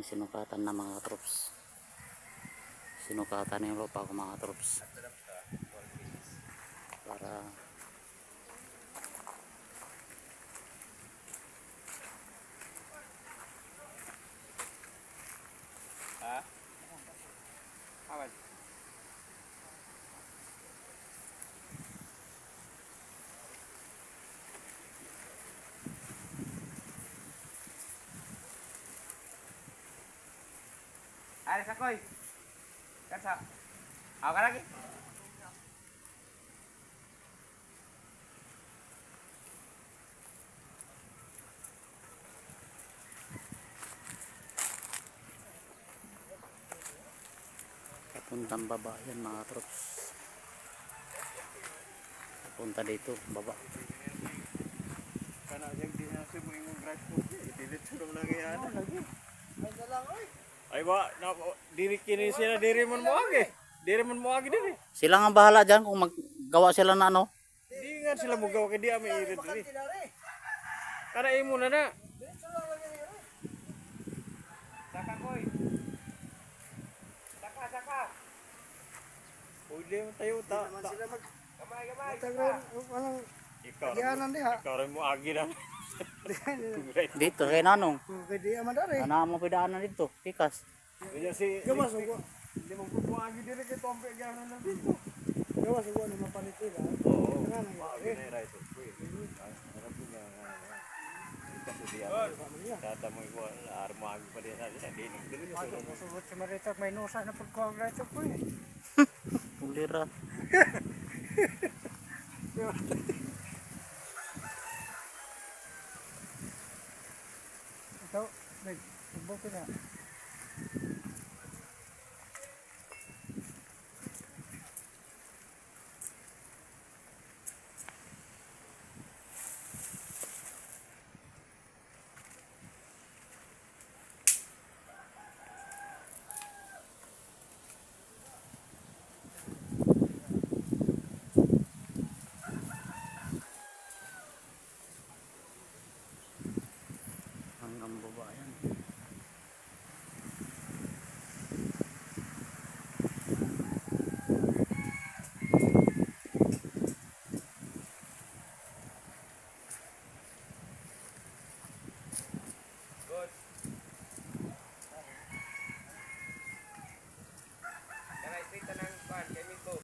Yung sinukatan na mga troops. Sinukatan yung lupa ko mga troops. Para Awan. Alis ako'y. Kansa. Ako ka lagi. papuntang baba yan mga troops. Papunta dito baba. Kana yang di nasi mo imong drive ko. Delete sa lang lagi ana. Ay dalang oy. Ay wa na diri kini sila diri man mo agi. Diri man mo agi diri. Sila nga bahala dyan kung maggawa sila na ano. Di nga sila mo gawa kay di ami irid diri. Kana imo na na. Saka koy. Saka. Pwede mo tayo ta. Gamay. Ikaw rin mo agi na. Dito kay nanong. Kaya madari. Ana mo pidaanan dito, pikas. Kaya si Gawas ugo. hindi mo po agi diri kay tompe gana na dito. Gawas ugo ni mapalit ila. Oo. Agi na right. Harap niya. Kasi dia. Data mo iko armo agi pa din sa dinig diri. Sugot si Marita may nusa na pagkuha grasa ko eh. Ulira. Ito, nagbuko na.